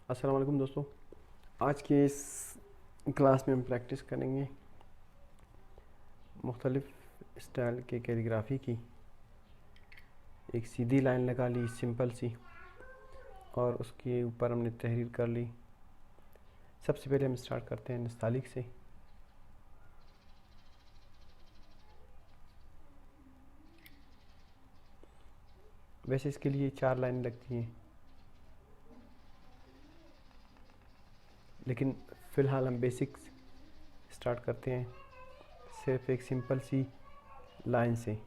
अस्सलाम वालेकुम दोस्तों। आज के इस क्लास में हम प्रैक्टिस करेंगे मुख्तलिफ़ स्टाइल के कैलीग्राफी की। एक सीधी लाइन लगा ली सिंपल सी, और उसके ऊपर हमने तहरीर कर ली। सबसे पहले हम स्टार्ट करते हैं नस्तालिक से। वैसे इसके लिए 4 लाइन लगती हैं, लेकिन फ़िलहाल हम बेसिक्स स्टार्ट करते हैं सिर्फ एक सिंपल सी लाइन से।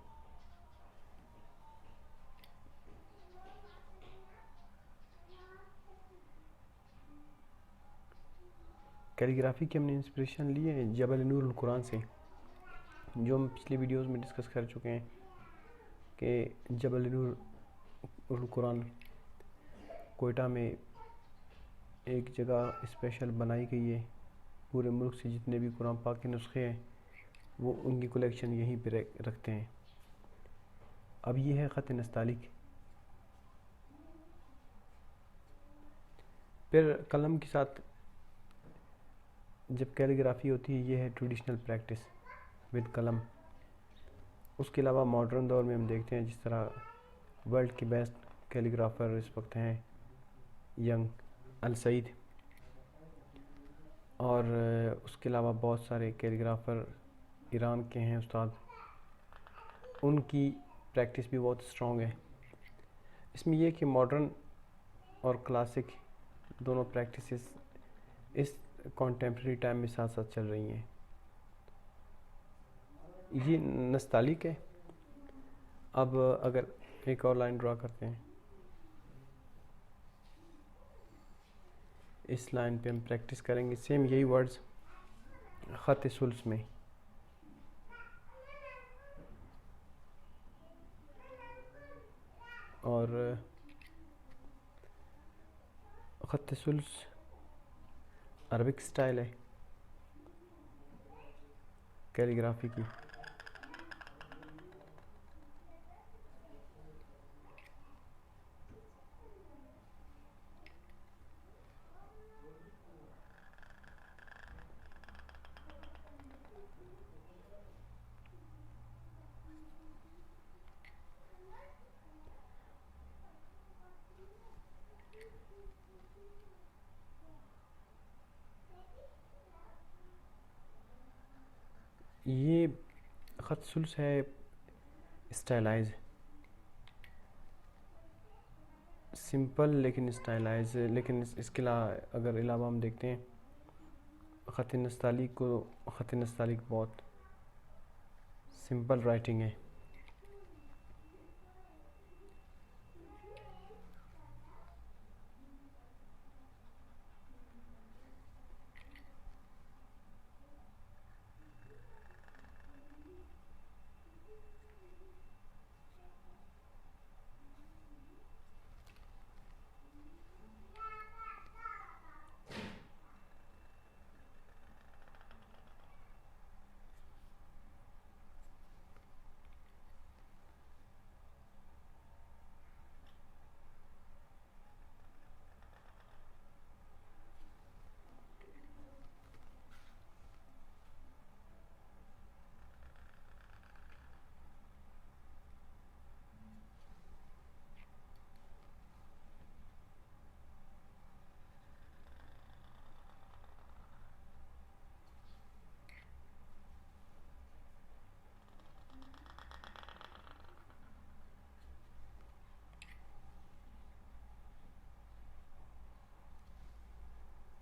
कैलीग्राफी की हमने इंस्पिरेशन ली है जबल नूरुल कुरान से, जो हम पिछली वीडियोस में डिस्कस कर चुके हैं कि जबल नूरुल कुरान कोयटा में एक जगह स्पेशल बनाई गई है। पूरे मुल्क से जितने भी कुरान पाक के नुस्खे हैं वो उनकी कलेक्शन यहीं पे रखते हैं। अब ये है ख़त नस्तालिक। फिर कलम के साथ जब कैलीग्राफी होती है, ये है ट्रेडिशनल प्रैक्टिस विद कलम। उसके अलावा मॉडर्न दौर में हम देखते हैं जिस तरह वर्ल्ड के बेस्ट कैलीग्राफर इस वक्त हैं यंग अल सईद, और उसके अलावा बहुत सारे कैलीग्राफर ईरान के हैं उस्ताद, उनकी प्रैक्टिस भी बहुत स्ट्रॉन्ग है। इसमें यह कि मॉडर्न और क्लासिक दोनों प्रैक्टिसेस इस कॉन्टेम्प्रेरी टाइम में साथ साथ चल रही हैं। ये नस्तालिक है। अब अगर एक और लाइन ड्रा करते हैं, इस लाइन पे हम प्रैक्टिस करेंगे सेम यही वर्ड्स ख़त सुल्स में। और ख़त सुल्स अरबिक स्टाइल है कैलीग्राफी की। ये ख़त सुल्स है स्टाइलाइज, सिंपल लेकिन स्टाइलाइज। लेकिन इसके अलावा हम देखते हैं ख़त नस्तालिक को, ख़त नस्तालिक बहुत सिंपल राइटिंग है।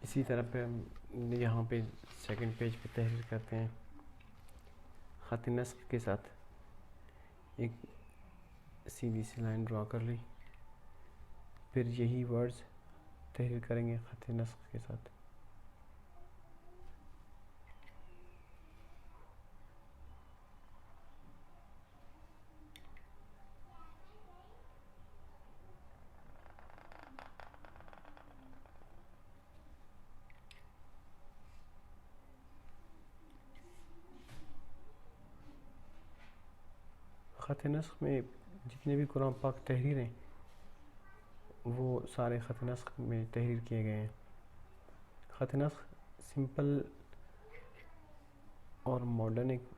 इसी तरह पे हम यहाँ पे सेकंड पेज पे तहरीर करते हैं ख़त नस्ख के साथ। एक सीधी सी लाइन ड्रा कर ली, फिर यही वर्ड्स तहरीर करेंगे ख़त नस्ख के साथ। ख़त नस्ख में जितने भी कुरान पाक तहरीर हैं वो सारे ख़त नस्ख में तहरीर किए गए हैं। ख़त नस्ख सिंपल और मॉडर्न एक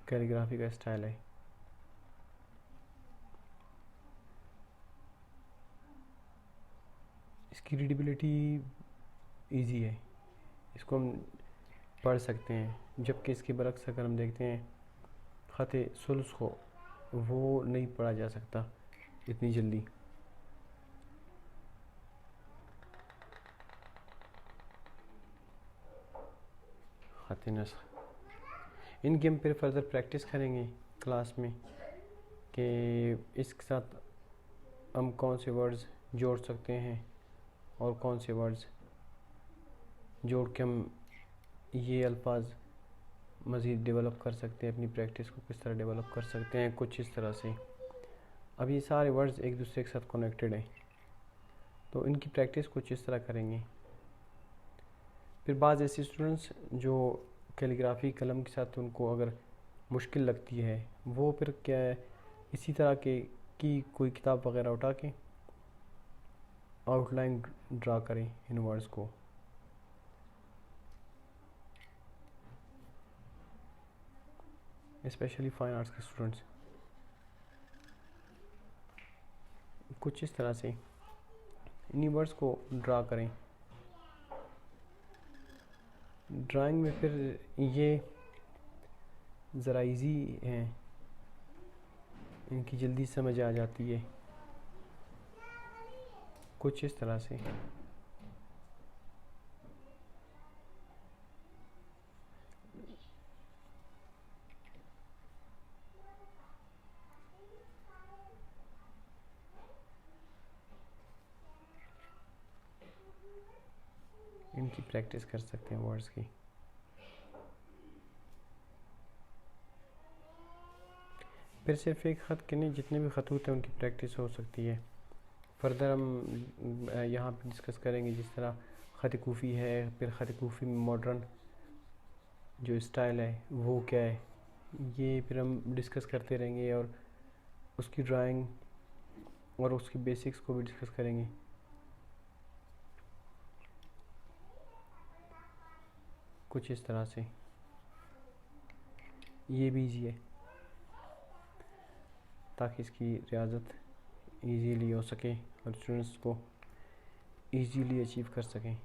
कैलीग्राफी का स्टाइल है। इसकी रीडेबिलिटी इजी है, इसको हम पढ़ सकते हैं, जबकि इसके बरक्स अगर हम देखते हैं ख़त सुल्स को, वो नहीं पढ़ा जा सकता इतनी जल्दी। ख़त नस्ख इनकी हम फिर फर्दर प्रैक्टिस करेंगे क्लास में कि इसके साथ हम कौन से वर्ड्स जोड़ सकते हैं और कौन से वर्ड्स जोड़ के हम ये अल्फाज मज़ीद डेवलप कर सकते हैं, अपनी प्रैक्टिस को किस तरह डेवलप कर सकते हैं, कुछ इस तरह से। अब ये सारे वर्ड्स एक दूसरे के साथ कनेक्टेड हैं, तो इनकी प्रैक्टिस कुछ इस तरह करेंगे। फिर बाज़ ऐसे स्टूडेंट्स जो कैलीग्राफी कलम के साथ उनको अगर मुश्किल लगती है, वो फिर क्या है, इसी तरह की कोई किताब वगैरह उठा के आउटलाइन ड्रा करें इन वर्ड्स को। स्पेशली फाइन आर्ट्स के स्टूडेंट्स कुछ इस तरह से इन्हीं वर्ड्स को ड्रा करें। ड्राइंग में फिर ये ज़रा इजी हैं, इनकी जल्दी समझ आ जाती है, कुछ इस तरह से। इनकी प्रैक्टिस कर सकते हैं वर्ड्स की। फिर सिर्फ एक ख़त के नहीं, जितने भी ख़तूत हैं उनकी प्रैक्टिस हो सकती है। फर्दर हम यहाँ पे डिस्कस करेंगे, जिस तरह ख़त कूफ़ी है, फिर ख़त कूफ़ी में मॉडर्न जो स्टाइल है वो क्या है, ये फिर हम डिस्कस करते रहेंगे और उसकी ड्राइंग और उसकी बेसिक्स को भी डिस्कस करेंगे। कुछ इस तरह से ये भी ईजी है, ताकि इसकी रियाजत इजीली हो सके और स्टूडेंट्स को इजीली अचीव कर सकें।